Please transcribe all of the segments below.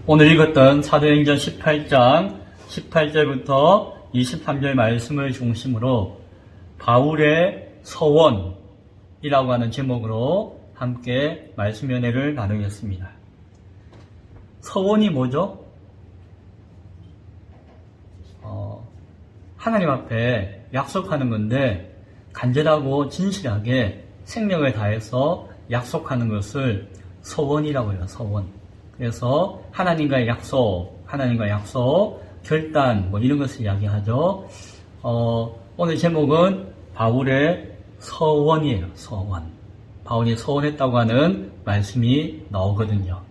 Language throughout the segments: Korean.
오늘 읽었던 사도행전 18장 18절부터 23절 말씀을 중심으로 바울의 서원이라고 하는 제목으로 함께 말씀 연회를 나누겠습니다. 서원이 뭐죠? 하나님 앞에 약속하는 건데 간절하고 진실하게 생명을 다해서 약속하는 것을 서원이라고 해요. 서원. 그래서 하나님과의 약속, 결단 이런 것을 이야기하죠. 오늘 제목은 바울의 서원이에요. 서원. 바울이 서원했다고 하는 말씀이 나오거든요.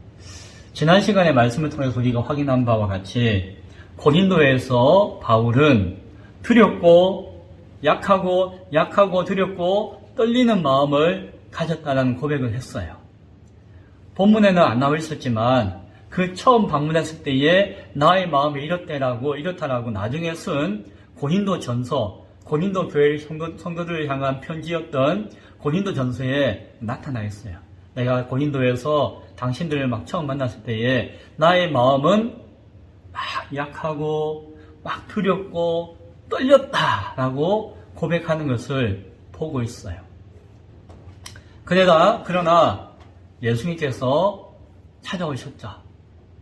지난 시간에 말씀을 통해서 우리가 확인한 바와 같이 고린도에서 바울은 두렵고 약하고 두렵고 떨리는 마음을 가졌다는 고백을 했어요. 본문에는 안 나와 있었지만 그 처음 방문했을 때에 나의 마음이 이렇다라고 나중에 쓴 고린도 전서, 고린도 교회 성도들을 향한 편지였던 고린도 전서에 나타나 있어요. 내가 고린도에서 당신들을 처음 만났을 때에 나의 마음은 약하고 두렵고 떨렸다라고 고백하는 것을 보고 있어요. 그러나 예수님께서 찾아오셨죠.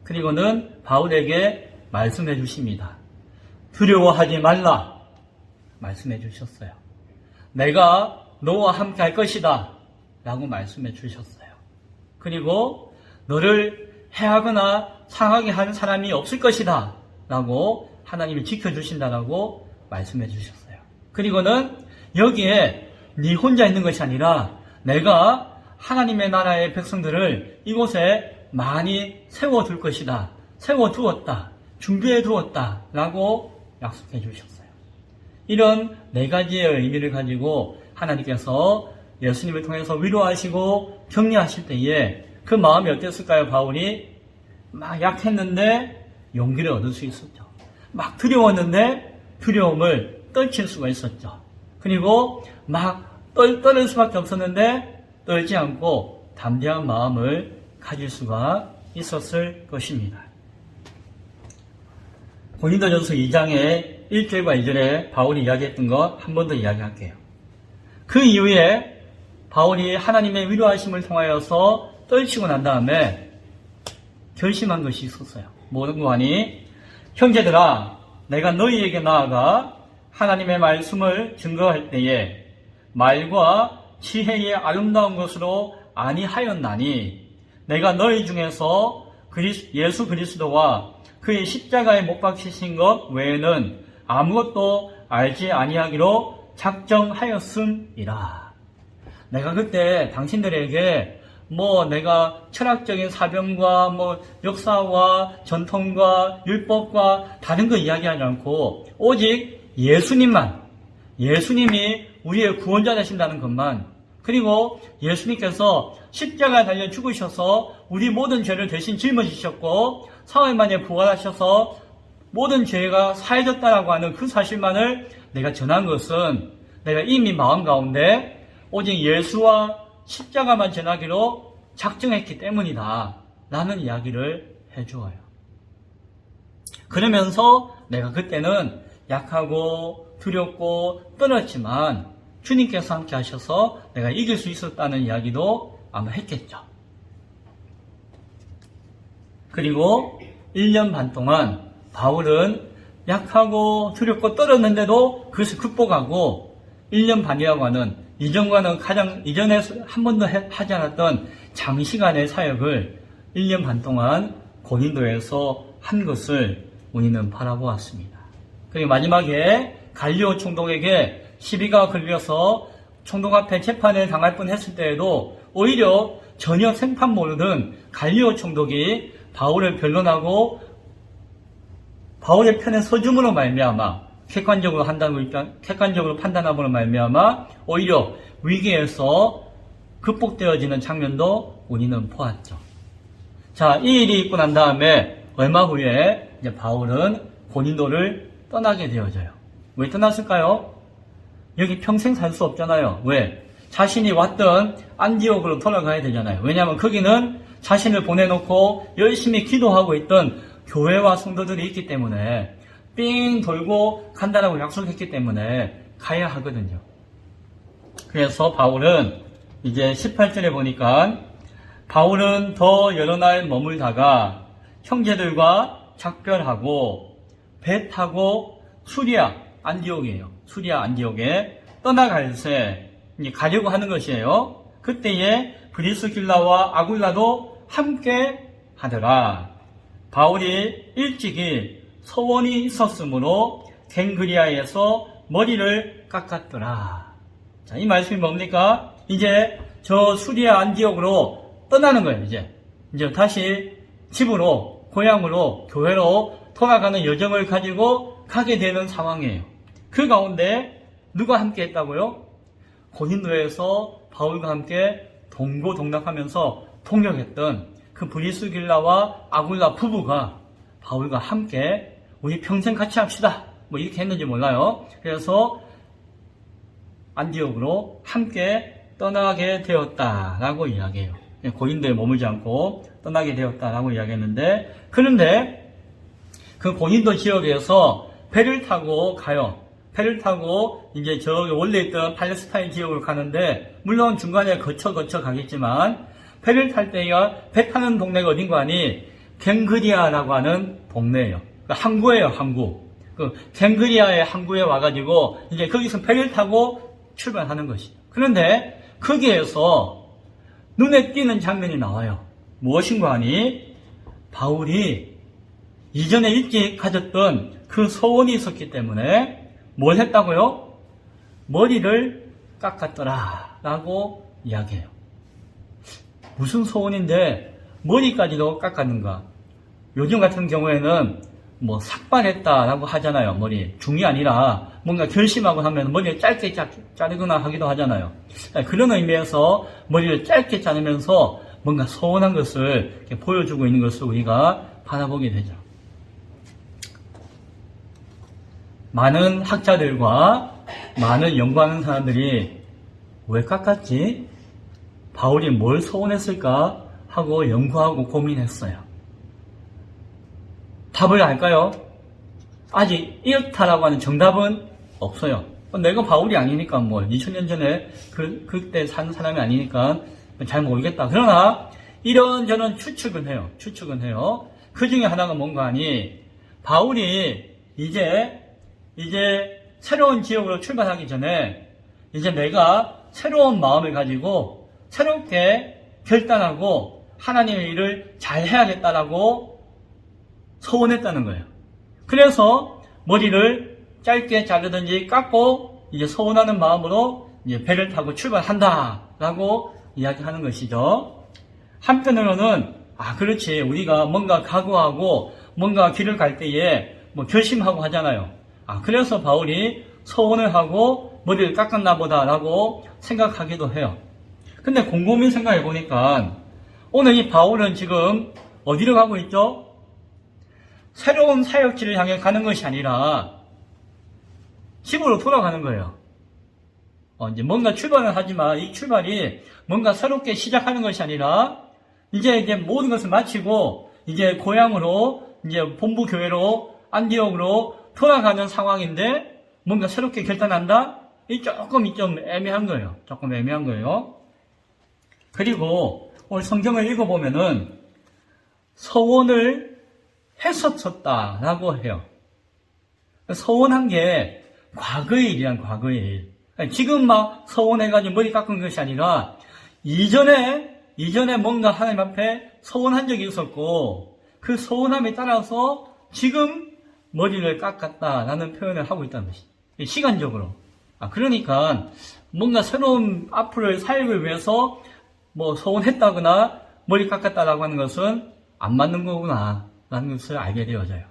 그리고는 바울에게 말씀해 주십니다. 두려워하지 말라 말씀해 주셨어요. 내가 너와 함께 할 것이다 라고 말씀해 주셨어요. 그리고 너를 해하거나 상하게 하는 사람이 없을 것이다 라고 하나님이 지켜주신다라고 말씀해 주셨어요. 그리고는 여기에 네 혼자 있는 것이 아니라 내가 하나님의 나라의 백성들을 이곳에 많이 세워둘 것이다. 세워두었다. 준비해두었다. 라고 약속해 주셨어요. 이런 네 가지의 의미를 가지고 하나님께서 예수님을 통해서 위로하시고 격려하실 때에 그 마음이 어땠을까요? 바울이 약했는데 용기를 얻을 수 있었죠. 두려웠는데 두려움을 떨칠 수가 있었죠. 그리고 떨을 수밖에 없었는데 떨지 않고 담대한 마음을 가질 수가 있었을 것입니다. 고린도전서 2장의 1절과 2절에 바울이 이야기했던 것 한 번 더 이야기할게요. 그 이후에 바울이 하나님의 위로하심을 통하여서 떨치고 난 다음에 결심한 것이 있었어요. 뭐라고 하니? 형제들아, 내가 너희에게 나아가 하나님의 말씀을 증거할 때에 말과 지혜의 아름다운 것으로 아니하였나니 내가 너희 중에서 예수 그리스도와 그의 십자가에 못 박히신 것 외에는 아무것도 알지 아니하기로 작정하였음이라. 내가 그때 당신들에게 내가 철학적인 사변과 역사와 전통과 율법과 다른 거 이야기하지 않고 오직 예수님이 우리의 구원자 되신다는 것만, 그리고 예수님께서 십자가에 달려 죽으셔서 우리 모든 죄를 대신 짊어지셨고 사흘 만에 부활하셔서 모든 죄가 사해졌다라고 하는 그 사실만을 내가 전한 것은 내가 이미 마음 가운데 오직 예수와 십자가만 전하기로 작정했기 때문이다 라는 이야기를 해주어요. 그러면서 내가 그때는 약하고 두렵고 떨었지만 주님께서 함께 하셔서 내가 이길 수 있었다는 이야기도 아마 했겠죠. 그리고 1년 반 동안 바울은 약하고 두렵고 떨었는데도 그것을 극복하고 1년 반이라고 하는 이전에 한 번도 하지 않았던 장시간의 사역을 1년 반 동안 고린도에서 한 것을 우리는 바라보았습니다. 그리고 마지막에 갈리오 총독에게 시비가 걸려서 총독 앞에 재판을 당할 뻔했을 때에도 오히려 전혀 생판 모르는 갈리오 총독이 바울을 변론하고 바울의 편에 서줌으로 말미암아 객관적으로 판단함으로 말미암아 오히려 위기에서 극복되어지는 장면도 우리는 보았죠. 자, 이 일이 있고 난 다음에 얼마 후에 이제 바울은 고린도를 떠나게 되어져요. 왜 떠났을까요? 여기 평생 살 수 없잖아요. 왜? 자신이 왔던 안디옥으로 돌아가야 되잖아요. 왜냐하면 거기는 자신을 보내놓고 열심히 기도하고 있던 교회와 성도들이 있기 때문에 삥 돌고 간다라고 약속했기 때문에 가야 하거든요. 그래서 바울은 이제 18절에 보니까 바울은 더 여러 날 머물다가 형제들과 작별하고 배 타고 수리아 안디옥이에요. 수리아 안디옥에 떠나갈새 가려고 하는 것이에요. 그때에 브리스길라와 아굴라도 함께 하더라. 바울이 일찍이 소원이 있었으므로 갱그리아에서 머리를 깎았더라. 자, 이 말씀이 뭡니까? 이제 저 수리아 안디옥으로 떠나는 거예요. 이제 다시 집으로, 고향으로, 교회로 돌아가는 여정을 가지고 가게 되는 상황이에요. 그 가운데 누가 함께 했다고요? 고린도에서 바울과 함께 동고동락하면서 동역했던 그 브리스길라와 아굴라 부부가 바울과 함께 우리 평생 같이 합시다. 뭐 이렇게 했는지 몰라요. 그래서 안디옥으로 함께 떠나게 되었다라고 이야기해요. 고린도에 머물지 않고 떠나게 되었다라고 이야기했는데, 그런데 그 고린도 지역에서 배를 타고 가요. 배를 타고 이제 저기 원래 있던 팔레스타인 지역으로 가는데, 물론 중간에 거쳐 가겠지만 배를 탈 때야 배 타는 동네가 어딘가 하니 갱그리아라고 하는 동네예요. 그러니까 항구예요, 항구. 그 갱그리아의 항구에 와가지고 이제 거기서 배를 타고 출발하는 것이죠. 그런데 거기에서 눈에 띄는 장면이 나와요. 무엇인가 하니 바울이 이전에 일찍 가졌던 그 소원이 있었기 때문에 뭘 했다고요? 머리를 깎았더라 라고 이야기해요. 무슨 소원인데 머리까지도 깎았는가? 요즘 같은 경우에는 뭐 삭발했다라고 하잖아요. 머리 중이 아니라 뭔가 결심하고 하면 머리를 짧게 자르거나 하기도 하잖아요. 그런 의미에서 머리를 짧게 자르면서 뭔가 소원한 것을 이렇게 보여주고 있는 것을 우리가 바라보게 되죠. 많은 학자들과 많은 연구하는 사람들이 왜 깎았지? 바울이 뭘 소원했을까 하고 연구하고 고민했어요. 답을 알까요? 아직 이렇다라고 하는 정답은 없어요. 내가 바울이 아니니까 2000년 전에 그때 산 사람이 아니니까 잘 모르겠다. 그러나 이런저런 추측은 해요. 그 중에 하나가 뭔가 하니 바울이 이제 새로운 지역으로 출발하기 전에 이제 내가 새로운 마음을 가지고 새롭게 결단하고 하나님의 일을 잘 해야겠다라고 소원했다는 거예요. 그래서 머리를 짧게 자르든지 깎고 이제 소원하는 마음으로 이제 배를 타고 출발한다라고 이야기하는 것이죠. 한편으로는 그렇지, 우리가 뭔가 각오하고 뭔가 길을 갈 때에 결심하고 하잖아요. 그래서 바울이 소원을 하고 머리를 깎았나 보다라고 생각하기도 해요. 근데 곰곰이 생각해 보니까 오늘 이 바울은 지금 어디로 가고 있죠? 새로운 사역지를 향해 가는 것이 아니라 집으로 돌아가는 거예요. 이제 뭔가 출발을 하지만 이 출발이 뭔가 새롭게 시작하는 것이 아니라 이제 모든 것을 마치고 이제 고향으로 이제 본부 교회로 안디옥으로 돌아가는 상황인데 뭔가 새롭게 결단한다? 조금 좀 애매한 거예요. 조금 애매한 거예요. 그리고 오늘 성경을 읽어보면은 소원을 했었다라고 해요. 소원한 게 과거의 일이란 과거의 일. 지금 막 소원해가지고 머리 깎은 것이 아니라 이전에 뭔가 하나님 앞에 소원한 적이 있었고 그 소원함에 따라서 지금 머리를 깎았다라는 표현을 하고 있다는 것이죠. 시간적으로. 그러니까 뭔가 새로운 앞으로의 사역을 위해서 소원했다거나 머리 깎았다라고 하는 것은 안 맞는 거구나 라는 것을 알게 되어져요.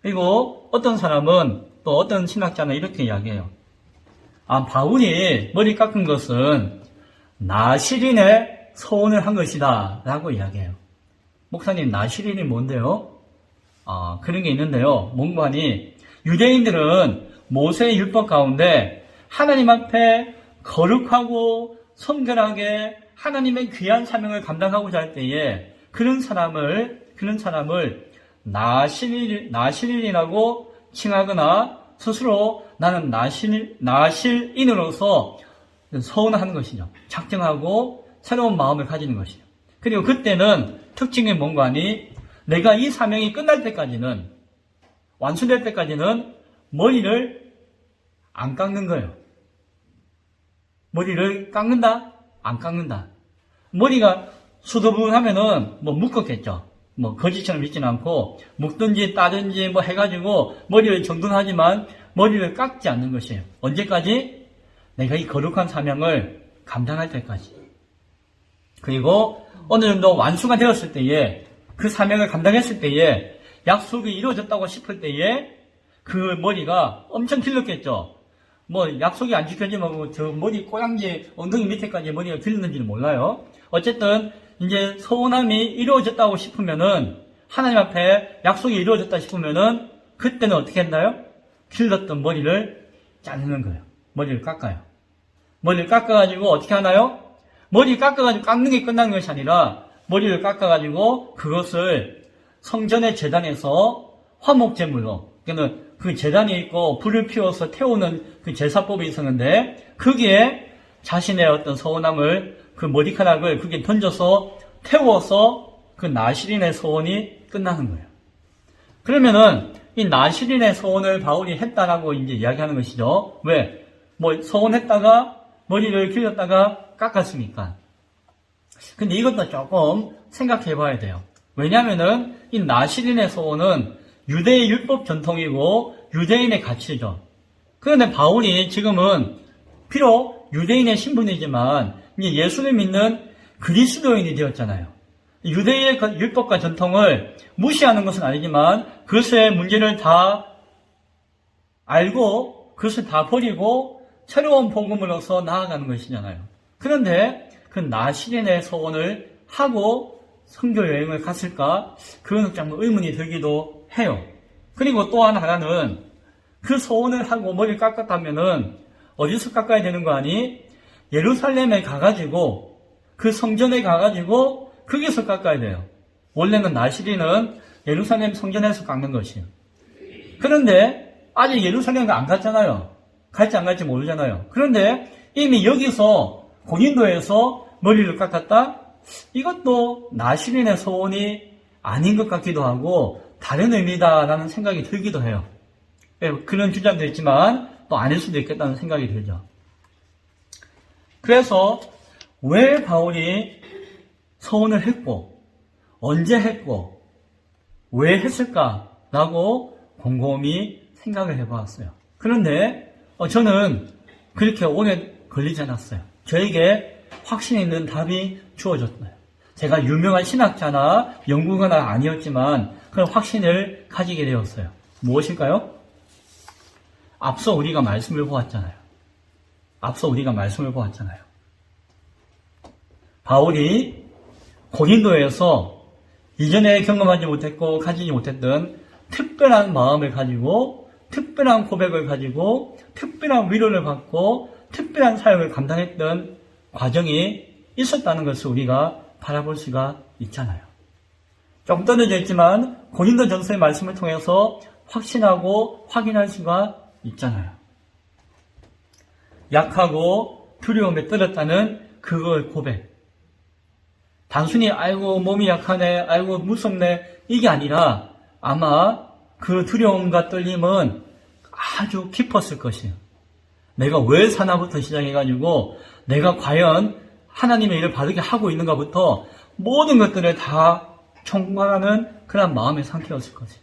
그리고 어떤 사람은 또 어떤 신학자는 이렇게 이야기해요. 바울이 머리 깎은 것은 나시린의 소원을 한 것이다 라고 이야기해요. 목사님, 나시린이 뭔데요? 그런 게 있는데요. 뭔가 하니 유대인들은 모세의 율법 가운데 하나님 앞에 거룩하고 성결하게 하나님의 귀한 사명을 감당하고자 할 때에 그런 사람을 나실인이라고 칭하거나 스스로 나는 나실인으로서 서운하는 것이죠. 작정하고 새로운 마음을 가지는 것이죠. 그리고 그때는 특징이 뭔가 하니 내가 이 사명이 끝날 때까지는, 완수될 때까지는 머리를 안 깎는 거예요. 머리를 깎는다? 안 깎는다. 머리가 수두분하면은 묶었겠죠. 거지처럼 있지는 않고 묶든지 따든지 해가지고 머리를 정돈하지만 머리를 깎지 않는 것이에요. 언제까지? 내가 이 거룩한 사명을 감당할 때까지. 그리고 어느 정도 완수가 되었을 때에, 그 사명을 감당했을 때에, 약속이 이루어졌다고 싶을 때에 그 머리가 엄청 길렀겠죠. 약속이 안 지켜지면 저 머리 꼬랑지 엉덩이 밑에까지 머리가 길렀는지는 몰라요. 어쨌든 이제 서운함이 이루어졌다고 싶으면은, 하나님 앞에 약속이 이루어졌다 싶으면은 그때는 어떻게 했나요? 길렀던 머리를 자르는 거예요. 머리를 깎아요. 머리를 깎아가지고 어떻게 하나요? 머리 깎아가지고 깎는 게 끝나는 것이 아니라 머리를 깎아가지고 그것을 성전의 제단에서 화목제물로, 그러니까 그 제단이 있고 불을 피워서 태우는 그 제사법이 있었는데, 거기에 자신의 어떤 서운함을, 그 머리카락을 그게 던져서 태워서 그 나실인의 서원이 끝나는 거예요. 그러면은 이 나실인의 서원을 바울이 했다라고 이제 이야기하는 것이죠. 왜? 서원했다가 머리를 길렀다가 깎았으니까. 근데 이것도 조금 생각해 봐야 돼요. 왜냐면은 이 나실인의 서원은 유대의 율법 전통이고 유대인의 가치죠. 그런데 바울이 지금은 비록 유대인의 신분이지만 이제 예수를 믿는 그리스도인이 되었잖아요. 유대의 율법과 전통을 무시하는 것은 아니지만 그것의 문제를 다 알고 그것을 다 버리고 새로운 복음으로서 나아가는 것이잖아요. 그런데 그 나실인의 서원을 하고 선교 여행을 갔을까? 그건 좀 의문이 들기도 해요. 그리고 또 하나는 그 서원을 하고 머리를 깎았다면은 어디서 깎아야 되는 거 아니? 예루살렘에 가가지고 그 성전에 가가지고 거기서 깎아야 돼요. 원래는 나실인은 예루살렘 성전에서 깎는 것이에요. 그런데 아직 예루살렘에 안 갔잖아요. 갈지 안 갈지 모르잖아요. 그런데 이미 여기서 고린도에서 머리를 깎았다? 이것도 나실인의 소원이 아닌 것 같기도 하고 다른 의미다라는 생각이 들기도 해요. 그런 주장도 있지만 또 아닐 수도 있겠다는 생각이 들죠. 그래서 왜 바울이 서원을 했고 언제 했고 왜 했을까라고 곰곰이 생각을 해보았어요. 그런데 저는 그렇게 오래 걸리지 않았어요. 저에게 확신 있는 답이 주어졌어요. 제가 유명한 신학자나 연구가나 아니었지만 그런 확신을 가지게 되었어요. 무엇일까요? 앞서 우리가 말씀을 보았잖아요. 바울이 고린도에서 이전에 경험하지 못했고 가지지 못했던 특별한 마음을 가지고 특별한 고백을 가지고 특별한 위로를 받고 특별한 사역을 감당했던 과정이 있었다는 것을 우리가 바라볼 수가 있잖아요. 좀 떨어져 있지만 고린도전서의 말씀을 통해서 확신하고 확인할 수가 있잖아요. 약하고 두려움에 떨었다는 그걸 고백. 단순히 아이고 몸이 약하네, 아이고 무섭네 이게 아니라 아마 그 두려움과 떨림은 아주 깊었을 것이에요. 내가 왜 사나부터 시작해가지고 내가 과연 하나님의 일을 바르게 하고 있는가부터 모든 것들을 다 총괄하는 그런 마음의 상태였을 것이에요.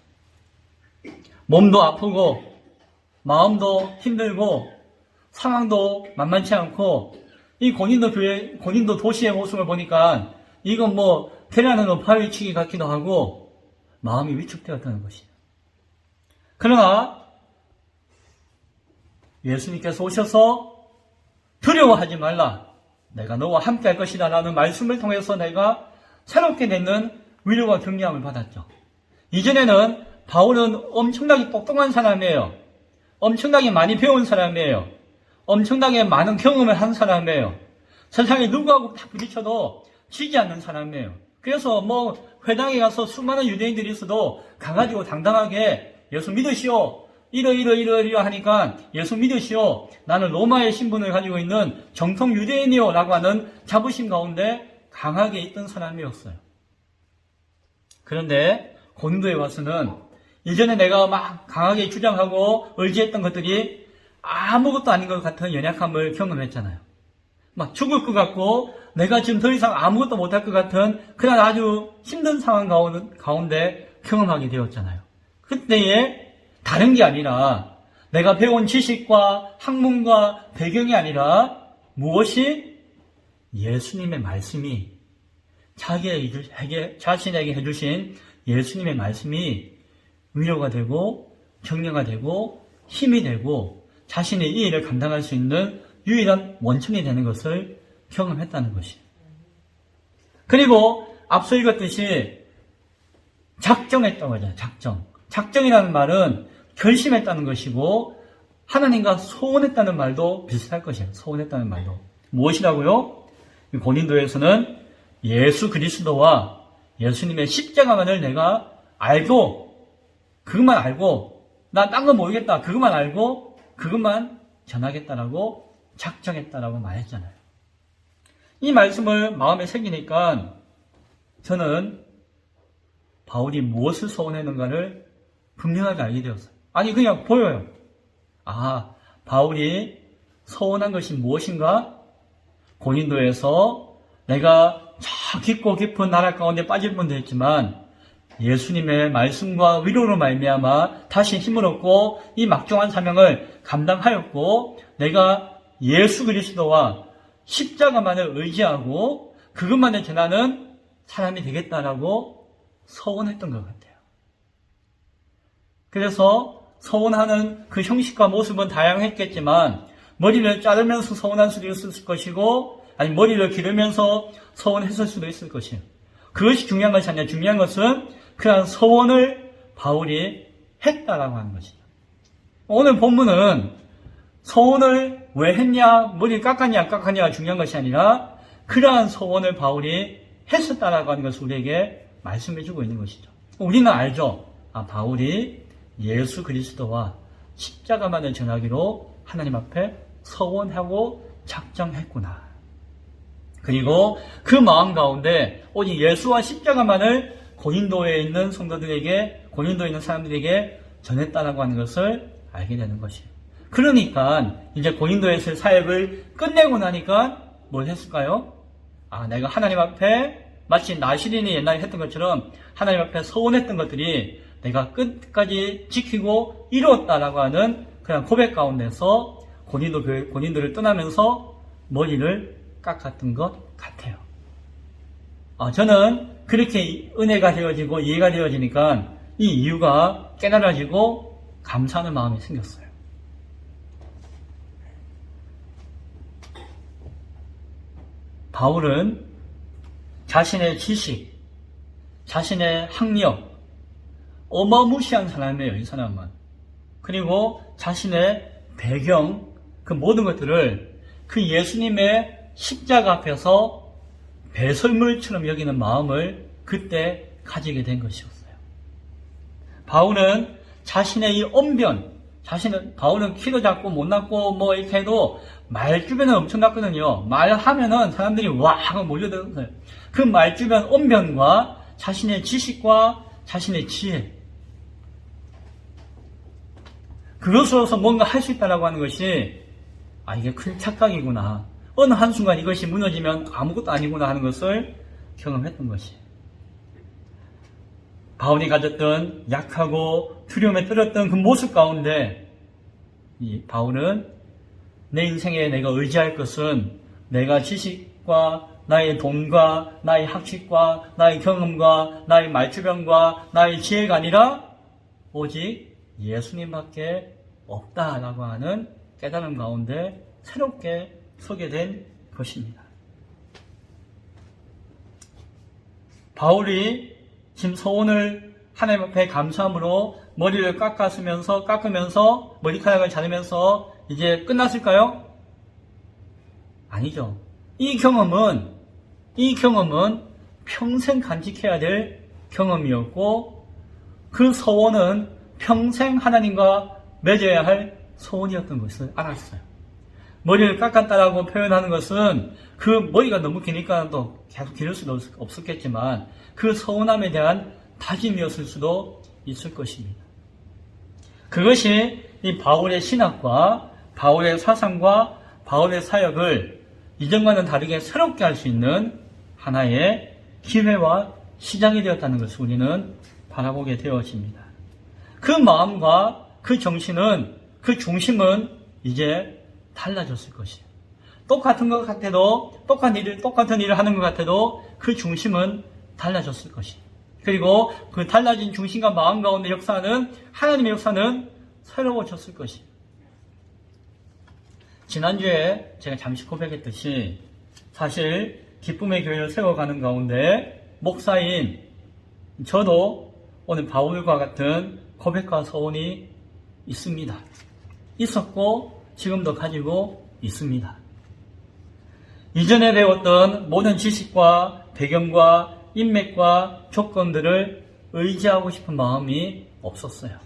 몸도 아프고 마음도 힘들고 상황도 만만치 않고 이 고린도 도시의 모습을 보니까 이건 대란으로 파헤치기 같기도 하고 마음이 위축되었다는 것이에요. 그러나 예수님께서 오셔서 두려워하지 말라. 내가 너와 함께 할 것이다 라는 말씀을 통해서 내가 새롭게 되는 위로와 격려함을 받았죠. 이전에는 바울은 엄청나게 똑똑한 사람이에요. 엄청나게 많이 배운 사람이에요. 엄청나게 많은 경험을 한 사람이에요. 세상에 누구하고 다 부딪혀도 지지 않는 사람이에요. 그래서 회당에 가서 수많은 유대인들이 있어도 가가지고 당당하게 예수 믿으시오. 이러 하니까 예수 믿으시오. 나는 로마의 신분을 가지고 있는 정통 유대인이요. 라고 하는 자부심 가운데 강하게 있던 사람이었어요. 그런데 고린도에 와서는 이전에 내가 막 강하게 주장하고 의지했던 것들이 아무것도 아닌 것 같은 연약함을 경험했잖아요. 막 죽을 것 같고 내가 지금 더 이상 아무것도 못할 것 같은 그런 아주 힘든 상황 가운데 경험하게 되었잖아요. 그때에 다른 게 아니라 내가 배운 지식과 학문과 배경이 아니라 무엇이 예수님의 말씀이 자신에게 해주신 예수님의 말씀이 위로가 되고 격려가 되고 힘이 되고 자신의 이 일을 감당할 수 있는 유일한 원천이 되는 것을 경험했다는 것이에요. 그리고 앞서 읽었듯이 작정했다고 하잖아요. 작정이라는 말은 결심했다는 것이고 하나님과 소원했다는 말도 비슷할 것이에요. 소원했다는 말도. 무엇이라고요? 고린도에서는 예수 그리스도와 예수님의 십자가만을 내가 알고 그것만 알고 나 딴 건 모르겠다. 그것만 알고 그것만 전하겠다라고 작정했다라고 말했잖아요. 이 말씀을 마음에 새기니까 저는 바울이 무엇을 소원했는가를 분명하게 알게 되었어요. 아니 그냥 보여요. 바울이 소원한 것이 무엇인가? 고린도에서 내가 저 깊고 깊은 나락 가운데 빠질 뻔도 했지만 예수님의 말씀과 위로로 말미암아 다시 힘을 얻고 이 막중한 사명을 감당하였고 내가 예수 그리스도와 십자가만을 의지하고 그것만을 전하는 사람이 되겠다라고 소원했던 것 같아요. 그래서 소원하는 그 형식과 모습은 다양했겠지만 머리를 자르면서 소원할 수도 있을 것이고 아니 머리를 기르면서 소원했을 수도 있을 것이에요. 그것이 중요한 것이 아니라 중요한 것은 그러한 소원을 바울이 했다라고 하는 것이죠. 오늘 본문은 소원을 왜 했냐, 머리를 깎았냐 안 깎았냐가 중요한 것이 아니라 그러한 소원을 바울이 했었다라고 하는 것을 우리에게 말씀해주고 있는 것이죠. 우리는 알죠. 바울이 예수 그리스도와 십자가만을 전하기로 하나님 앞에 소원하고 작정했구나. 그리고 그 마음 가운데 오직 예수와 십자가만을 고린도에 있는 성도들에게, 고린도에 있는 사람들에게 전했다라고 하는 것을 알게 되는 것이에요. 그러니까 이제 고린도에서의 사역을 끝내고 나니까 뭘 했을까요? 내가 하나님 앞에 마치 나시린이 옛날에 했던 것처럼 하나님 앞에 소원했던 것들이 내가 끝까지 지키고 이루었다라고 하는 그런 고백 가운데서 고린도를 떠나면서 머리를 깎았던 것 같아요. 저는 그렇게 은혜가 되어지고 이해가 되어지니까 이 이유가 깨달아지고 감사하는 마음이 생겼어요. 바울은 자신의 지식, 자신의 학력, 어마무시한 사람이에요, 이 사람은. 그리고 자신의 배경, 그 모든 것들을 그 예수님의 십자가 앞에서 배설물처럼 여기는 마음을 그때 가지게 된 것이었어요. 바울은 자신의 이 언변, 바울은 키도 작고 못났고 이렇게 해도 말주변은 엄청났거든요. 말하면은 사람들이 와 하고 몰려들었어요. 그 말주변 언변과 자신의 지식과 자신의 지혜, 그것으로서 뭔가 할 수 있다라고 하는 것이 이게 큰 착각이구나. 어느 한순간 이것이 무너지면 아무것도 아니구나 하는 것을 경험했던 것이에요. 바울이 가졌던 약하고 두려움에 떨었던 그 모습 가운데 이 바울은 내 인생에 내가 의지할 것은 내가 지식과 나의 돈과 나의 학식과 나의 경험과 나의 말주변과 나의 지혜가 아니라 오직 예수님밖에 없다라고 하는 깨달음 가운데 새롭게 서게 된 것입니다. 바울이 지금 소원을 하나님 앞에 감사함으로 머리를 깎으면서 머리카락을 자르면서 이제 끝났을까요? 아니죠. 이 경험은 평생 간직해야 될 경험이었고, 그 소원은 평생 하나님과 맺어야 할 소원이었던 것을 알았어요. 머리를 깎았다라고 표현하는 것은 그 머리가 너무 기니까 또 계속 기를 수도 없었겠지만 그 서운함에 대한 다짐이었을 수도 있을 것입니다. 그것이 이 바울의 신학과 바울의 사상과 바울의 사역을 이전과는 다르게 새롭게 할 수 있는 하나의 기회와 시장이 되었다는 것을 우리는 바라보게 되어집니다. 그 마음과 그 정신은, 그 중심은 이제 달라졌을 것이에요. 똑같은 것 같아도, 똑같은 일을 하는 것 같아도 그 중심은 달라졌을 것이에요. 그리고 그 달라진 중심과 마음 가운데 역사는, 하나님의 역사는 새로워졌을 것이에요. 지난주에 제가 잠시 고백했듯이 사실 기쁨의 교회를 세워가는 가운데 목사인 저도 오늘 바울과 같은 고백과 소원이 있습니다. 있었고 지금도 가지고 있습니다. 이전에 배웠던 모든 지식과 배경과 인맥과 조건들을 의지하고 싶은 마음이 없었어요.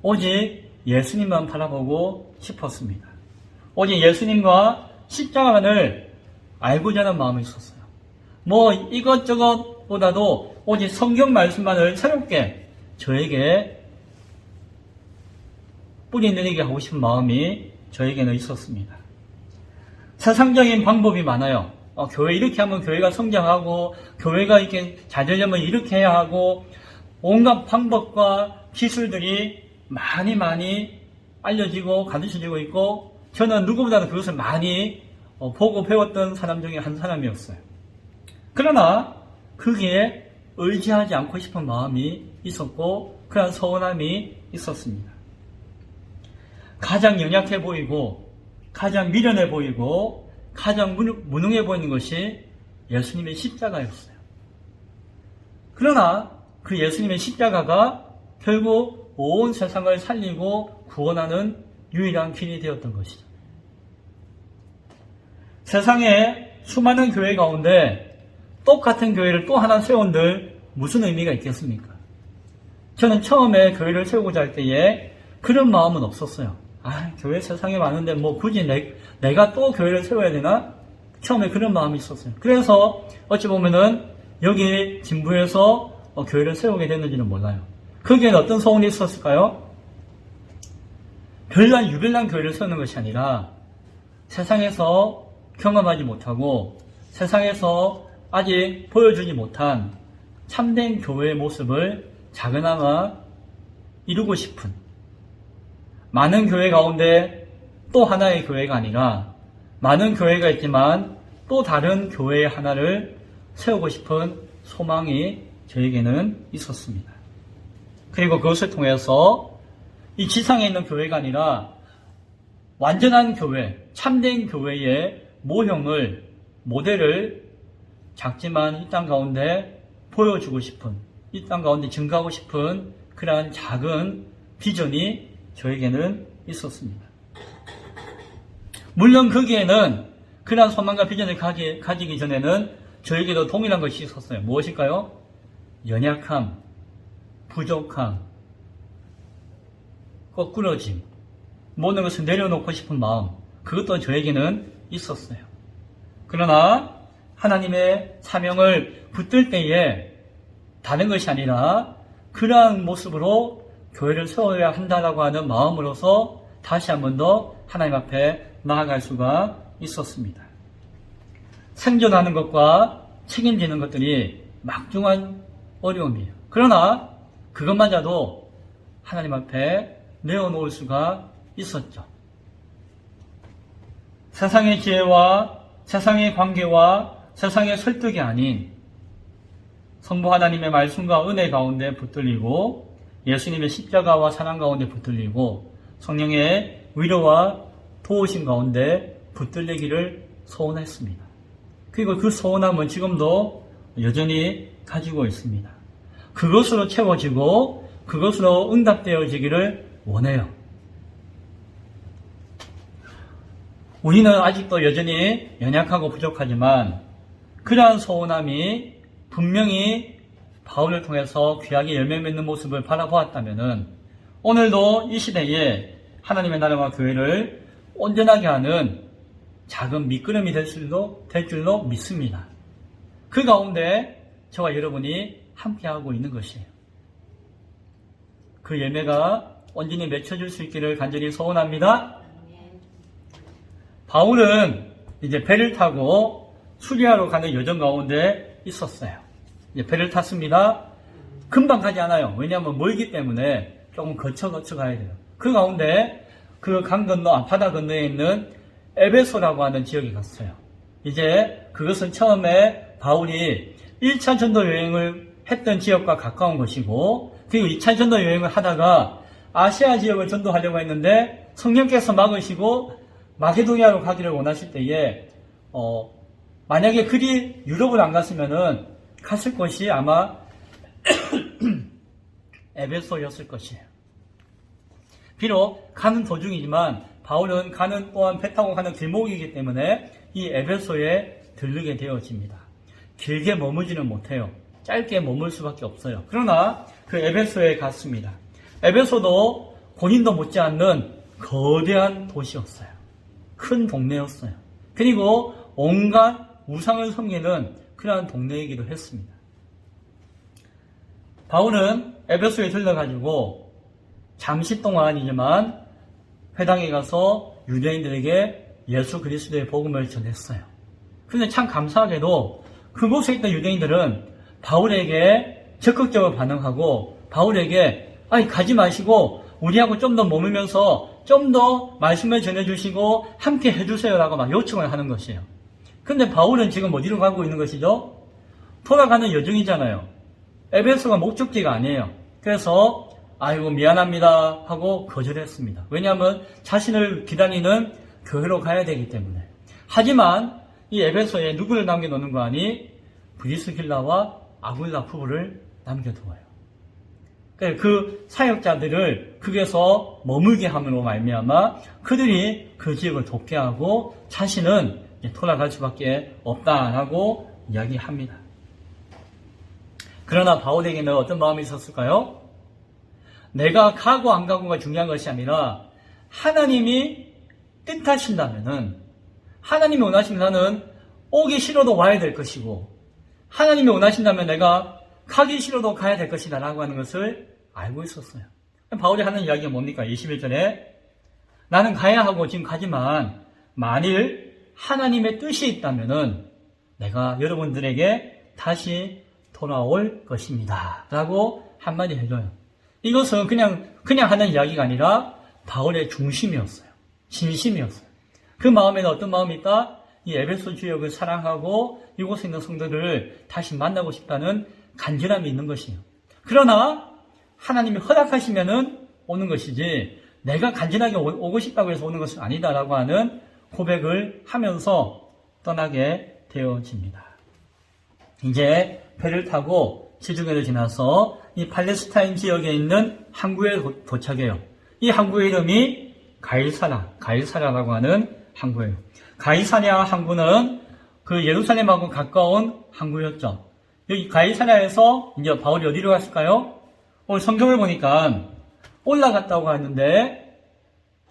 오직 예수님만 바라보고 싶었습니다. 오직 예수님과 십자가만을 알고자 하는 마음이 있었어요. 뭐 이것저것보다도 오직 성경 말씀만을 새롭게 저에게 뿌리 내리게 하고 싶은 마음이 저에게는 있었습니다. 세상적인 방법이 많아요. 교회 이렇게 하면 교회가 성장하고, 교회가 이렇게 잘 되려면 이렇게 해야 하고, 온갖 방법과 기술들이 많이 알려지고 가르쳐지고 있고, 저는 누구보다도 그것을 많이 보고 배웠던 사람 중에 한 사람이었어요. 그러나 거기에 의지하지 않고 싶은 마음이 있었고, 그런 서운함이 있었습니다. 가장 연약해 보이고, 가장 미련해 보이고, 가장 무능해 보이는 것이 예수님의 십자가였어요. 그러나 그 예수님의 십자가가 결국 온 세상을 살리고 구원하는 유일한 길이 되었던 것이죠. 세상에 수많은 교회 가운데 똑같은 교회를 또 하나 세운들 무슨 의미가 있겠습니까? 저는 처음에 교회를 세우고자 할 때에 그런 마음은 없었어요. 교회 세상에 많은데 뭐 굳이 내가 또 교회를 세워야 되나? 처음에 그런 마음이 있었어요. 그래서 어찌 보면은 여기 진부에서 교회를 세우게 됐는지는 몰라요. 거기에는 어떤 소원이 있었을까요? 별난 유별난 교회를 세우는 것이 아니라 세상에서 경험하지 못하고 세상에서 아직 보여주지 못한 참된 교회의 모습을 작은아마 이루고 싶은, 많은 교회 가운데 또 하나의 교회가 아니라 많은 교회가 있지만 또 다른 교회 하나를 세우고 싶은 소망이 저에게는 있었습니다. 그리고 그것을 통해서 이 지상에 있는 교회가 아니라 완전한 교회, 참된 교회의 모델을 작지만 이 땅 가운데 보여주고 싶은, 이 땅 가운데 증가하고 싶은 그러한 작은 비전이 저에게는 있었습니다. 물론 거기에는 그러한 소망과 비전을 가지기 전에는 저에게도 동일한 것이 있었어요. 무엇일까요? 연약함, 부족함, 거꾸러짐, 모든 것을 내려놓고 싶은 마음, 그것도 저에게는 있었어요. 그러나 하나님의 사명을 붙들 때에 다른 것이 아니라 그러한 모습으로 교회를 세워야 한다라고 하는 마음으로서 다시 한 번 더 하나님 앞에 나아갈 수가 있었습니다. 생존하는 것과 책임지는 것들이 막중한 어려움이에요. 그러나 그것마저도 하나님 앞에 내어놓을 수가 있었죠. 세상의 지혜와 세상의 관계와 세상의 설득이 아닌 성부 하나님의 말씀과 은혜 가운데 붙들리고 예수님의 십자가와 사랑 가운데 붙들리고 성령의 위로와 도우심 가운데 붙들리기를 소원했습니다. 그리고 그 소원함은 지금도 여전히 가지고 있습니다. 그것으로 채워지고 그것으로 응답되어지기를 원해요. 우리는 아직도 여전히 연약하고 부족하지만 그러한 소원함이 분명히 바울을 통해서 귀하게 열매 맺는 모습을 바라보았다면 오늘도 이 시대에 하나님의 나라와 교회를 온전하게 하는 작은 밑거름이 될 줄로 믿습니다. 그 가운데 저와 여러분이 함께하고 있는 것이에요. 그 열매가 온전히 맺혀질 수 있기를 간절히 소원합니다. 바울은 이제 배를 타고 수리아로 가는 여정 가운데 있었어요. 이제 배를 탔습니다. 금방 가지 않아요. 왜냐하면 멀기 때문에 조금 거쳐 가야 돼요. 그 가운데 그 강 건너, 바다 건너에 있는 에베소라고 하는 지역에 갔어요. 이제 그것은 처음에 바울이 1차 전도 여행을 했던 지역과 가까운 것이고, 그리고 2차 전도 여행을 하다가 아시아 지역을 전도하려고 했는데 성령께서 막으시고 마게도니아로 가기를 원하실 때에 만약에 그리 유럽을 안 갔으면은 갔을 곳이 아마 에베소였을 것이에요. 비록 가는 도중이지만 바울은 또한 배 타고 가는 길목이기 때문에 이 에베소에 들르게 되어집니다. 길게 머무지는 못해요. 짧게 머물 수밖에 없어요. 그러나 그 에베소에 갔습니다. 에베소도 고린도 못지않는 거대한 도시였어요. 큰 동네였어요. 그리고 온갖 우상을 섬기는 그러한 동네이기도 했습니다. 바울은 에베소에 들러가지고 잠시 동안이지만 회당에 가서 유대인들에게 예수 그리스도의 복음을 전했어요. 그런데 참 감사하게도 그곳에 있던 유대인들은 바울에게 적극적으로 반응하고 바울에게 아니 가지 마시고 우리하고 좀 더 머물면서 좀 더 말씀을 전해주시고 함께 해주세요라고 막 요청을 하는 것이에요. 근데 바울은 지금 어디로 가고 있는 것이죠? 돌아가는 여정이잖아요. 에베소가 목적지가 아니에요. 그래서 아이고 미안합니다 하고 거절했습니다. 왜냐하면 자신을 기다리는 교회로 가야 되기 때문에. 하지만 이 에베소에 누구를 남겨놓는 거 아니? 브리스길라와 아굴라 부부를 남겨두어요. 그 사역자들을 거기에서 머물게 함으로 말미암아 그들이 그 지역을 돕게 하고 자신은 돌아갈 수밖에 없다라고 이야기합니다. 그러나 바울에게는 어떤 마음이 있었을까요? 내가 가고 안 가고가 중요한 것이 아니라 하나님이 뜻하신다면은 하나님이 원하시면 나는 오기 싫어도 와야 될 것이고 하나님이 원하신다면 내가 가기 싫어도 가야 될 것이다 라고 하는 것을 알고 있었어요. 바울이 하는 이야기가 뭡니까? 21절에 나는 가야 하고 지금 가지만 만일 하나님의 뜻이 있다면은 내가 여러분들에게 다시 돌아올 것입니다 라고 한마디 해줘요. 이것은 그냥 하는 이야기가 아니라 바울의 중심이었어요. 진심이었어요. 그 마음에는 어떤 마음이 있다? 이 에베소 지역을 사랑하고 이곳에 있는 성도들을 다시 만나고 싶다는 간절함이 있는 것이에요. 그러나 하나님이 허락하시면은 오는 것이지 내가 간절하게 오고 싶다고 해서 오는 것은 아니다라고 하는 고백을 하면서 떠나게 되어집니다. 이제 배를 타고 지중해를 지나서 이 팔레스타인 지역에 있는 항구에 도착해요. 이 항구의 이름이 가이사라라고 하는 항구예요. 가이사랴 항구는 그 예루살렘하고 가까운 항구였죠. 여기 가이사랴에서 이제 바울이 어디로 갔을까요? 오늘 성경을 보니까 올라갔다고 하는데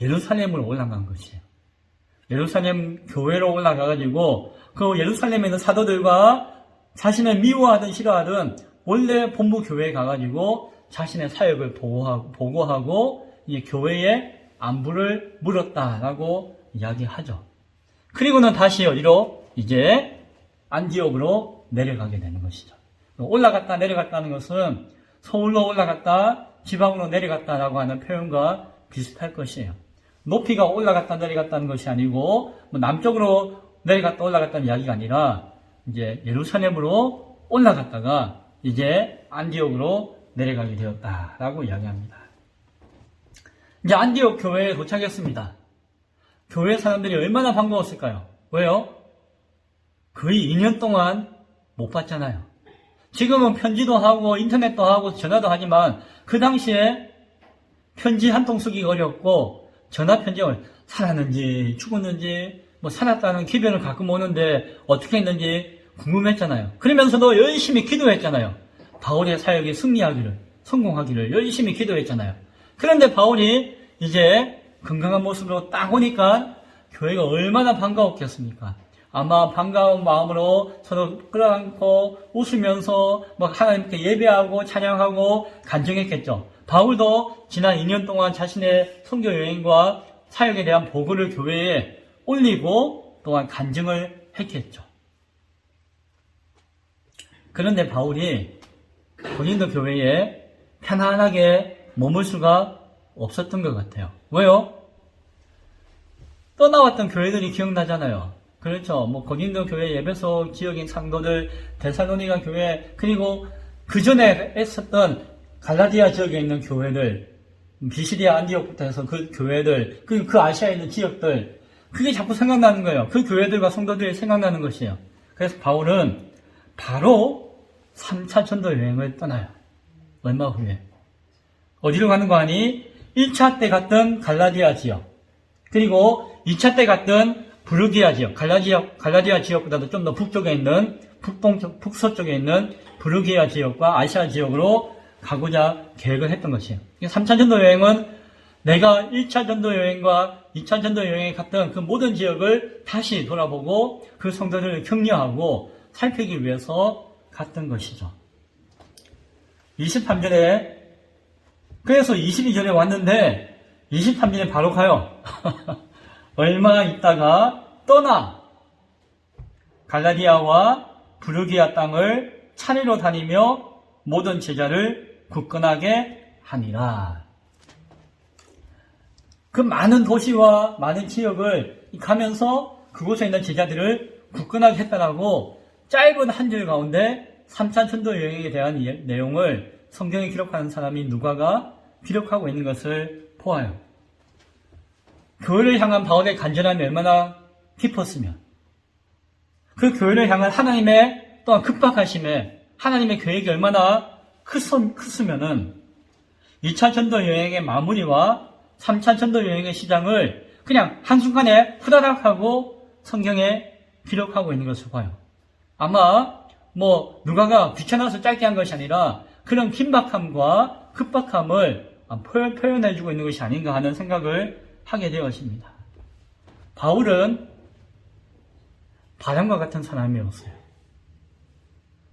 예루살렘으로 올라간 것이에요. 예루살렘 교회로 올라가가지고 그 예루살렘에 있는 사도들과 자신을 미워하든 싫어하든 원래 본부 교회에 가가지고 자신의 사역을 보고하고 이 교회의 안부를 물었다라고 이야기하죠. 그리고는 다시 어디로? 이제 안디옥으로 내려가게 되는 것이죠. 올라갔다 내려갔다는 것은 서울로 올라갔다 지방으로 내려갔다라고 하는 표현과 비슷할 것이에요. 높이가 올라갔다 내려갔다는 것이 아니고 남쪽으로 내려갔다 올라갔다는 이야기가 아니라 이제 예루살렘으로 올라갔다가 이제 안디옥으로 내려가게 되었다라고 이야기합니다. 이제 안디옥 교회에 도착했습니다. 교회 사람들이 얼마나 반가웠을까요? 왜요? 거의 2년 동안 못 봤잖아요. 지금은 편지도 하고 인터넷도 하고 전화도 하지만 그 당시에 편지 한 통 쓰기가 어렵고 전화 편지가 살았는지 죽었는지 뭐 살았다는 기변을 가끔 오는데 어떻게 했는지 궁금했잖아요. 그러면서도 열심히 기도했잖아요. 바울의 사역이 성공하기를 열심히 기도했잖아요. 그런데 바울이 이제 건강한 모습으로 딱 오니까 교회가 얼마나 반가웠겠습니까? 아마 반가운 마음으로 서로 끌어안고 웃으면서 하나님께 예배하고 찬양하고 간증했겠죠. 바울도 지난 2년 동안 자신의 선교 여행과 사역에 대한 보고를 교회에 올리고 또한 간증을 했겠죠. 그런데 바울이 고린도 교회에 편안하게 머물 수가 없었던 것 같아요. 왜요? 떠나왔던 교회들이 기억나잖아요. 그렇죠. 고린도 교회, 에베소 지역인 상도들, 데살로니가 교회, 그리고 그 전에 했었던 갈라디아 지역에 있는 교회들, 비시디아 안디옥부터 해서 그 교회들, 그 아시아에 있는 지역들, 그게 자꾸 생각나는 거예요. 그 교회들과 성도들이 생각나는 것이에요. 그래서 바울은 바로 3차 전도 여행을 떠나요. 얼마 후에. 어디로 가는 거 아니? 1차 때 갔던 갈라디아 지역, 그리고 2차 때 갔던 부르기아 지역, 갈라디아 지역보다도 좀 더 북쪽에 있는, 북서쪽에 있는 부르기아 지역과 아시아 지역으로 가고자 계획을 했던 것이에요. 3차 전도 여행은 내가 1차 전도 여행과 2차 전도 여행에 갔던 그 모든 지역을 다시 돌아보고 그 성도들을 격려하고 살피기 위해서 갔던 것이죠. 23절에, 그래서 22절에 왔는데 23절에 바로 가요. 얼마 있다가 떠나 갈라디아와 부르기아 땅을 차례로 다니며 모든 제자를 굳건하게 하니라. 그 많은 도시와 많은 지역을 가면서 그곳에 있는 제자들을 굳건하게 했다라고 짧은 한 줄 가운데 3차 전도 여행에 대한 내용을 성경에 기록하는 사람이 누가가 기록하고 있는 것을 보아요. 교회를 향한 바울의 간절함이 얼마나 깊었으면, 그 교회를 향한 하나님의 또한 급박하심에 하나님의 계획이 얼마나 컸으면은 2차 전도 여행의 마무리와 3차 전도 여행의 시장을 그냥 한순간에 후다닥 하고 성경에 기록하고 있는 것을 봐요. 아마 누가가 귀찮아서 짧게 한 것이 아니라 그런 긴박함과 급박함을 표현해주고 있는 것이 아닌가 하는 생각을 하게 되었습니다. 바울은 바람과 같은 사람이었어요.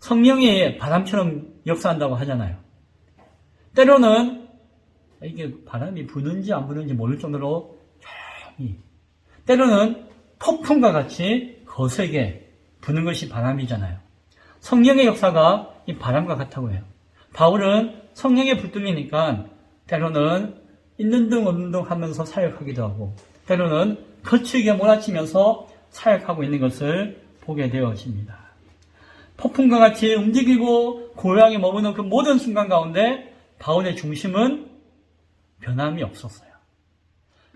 성령이 바람처럼 역사한다고 하잖아요. 때로는 이게 바람이 부는지 안 부는지 모를 정도로 조용히, 때로는 폭풍과 같이 거세게 부는 것이 바람이잖아요. 성령의 역사가 이 바람과 같다고 해요. 바울은 성령에 붙들리니까 때로는 있는 둥 없는 둥 하면서 사역하기도 하고, 때로는 거칠게 몰아치면서 사역하고 있는 것을 보게 되어집니다. 폭풍과 같이 움직이고 고요하게 머무는 그 모든 순간 가운데 바울의 중심은 변함이 없었어요.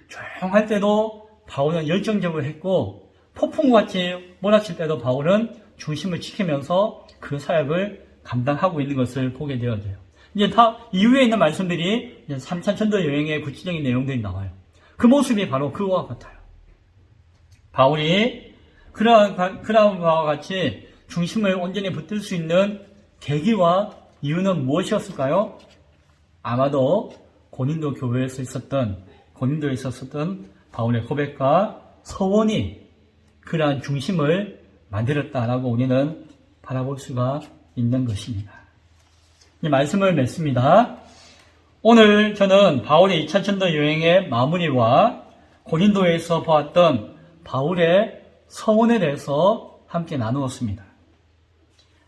조용할 때도 바울은 열정적으로 했고, 폭풍과 같이 몰아칠 때도 바울은 중심을 지키면서 그 사역을 감당하고 있는 것을 보게 되어져요. 이제 다 이후에 있는 말씀들이 3차 전도 여행의 구체적인 내용들이 나와요. 그 모습이 바로 그와 같아요. 바울이 그러한 바와 같이 중심을 온전히 붙들 수 있는 계기와 이유는 무엇이었을까요? 아마도 고린도에 있었던 바울의 고백과 서원이 그러한 중심을 만들었다라고 우리는 바라볼 수가 있는 것입니다. 이 말씀을 맺습니다. 오늘 저는 바울의 2차 전도 여행의 마무리와 고린도에서 보았던 바울의 서원에 대해서 함께 나누었습니다.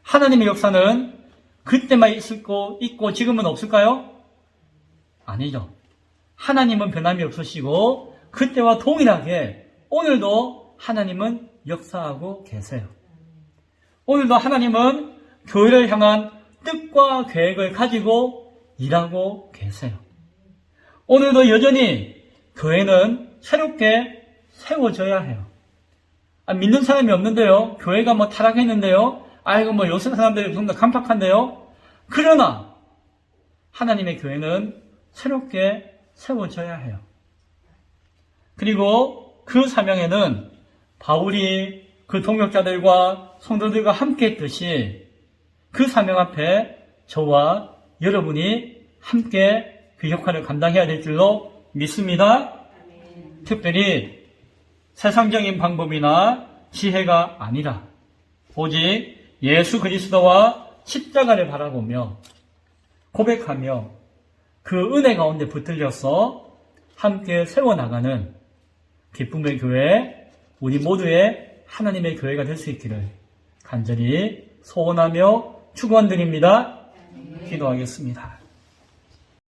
하나님의 역사는 그때만 있고 지금은 없을까요? 아니죠. 하나님은 변함이 없으시고 그때와 동일하게 오늘도 하나님은 역사하고 계세요. 오늘도 하나님은 교회를 향한 뜻과 계획을 가지고 일하고 계세요. 오늘도 여전히 교회는 새롭게 세워져야 해요. 믿는 사람이 없는데요. 교회가 타락했는데요. 요새 사람들이 좀 더 간팍한데요. 그러나 하나님의 교회는 새롭게 세워져야 해요. 그리고 그 사명에는 바울이 그 동역자들과 성도들과 함께 했듯이 그 사명 앞에 저와 여러분이 함께 그 역할을 감당해야 될 줄로 믿습니다. 특별히 세상적인 방법이나 지혜가 아니라 오직 예수 그리스도와 십자가를 바라보며 고백하며 그 은혜 가운데 붙들려서 함께 세워나가는 기쁨의 교회, 우리 모두의 하나님의 교회가 될 수 있기를 간절히 소원하며 축원드립니다. 기도하겠습니다.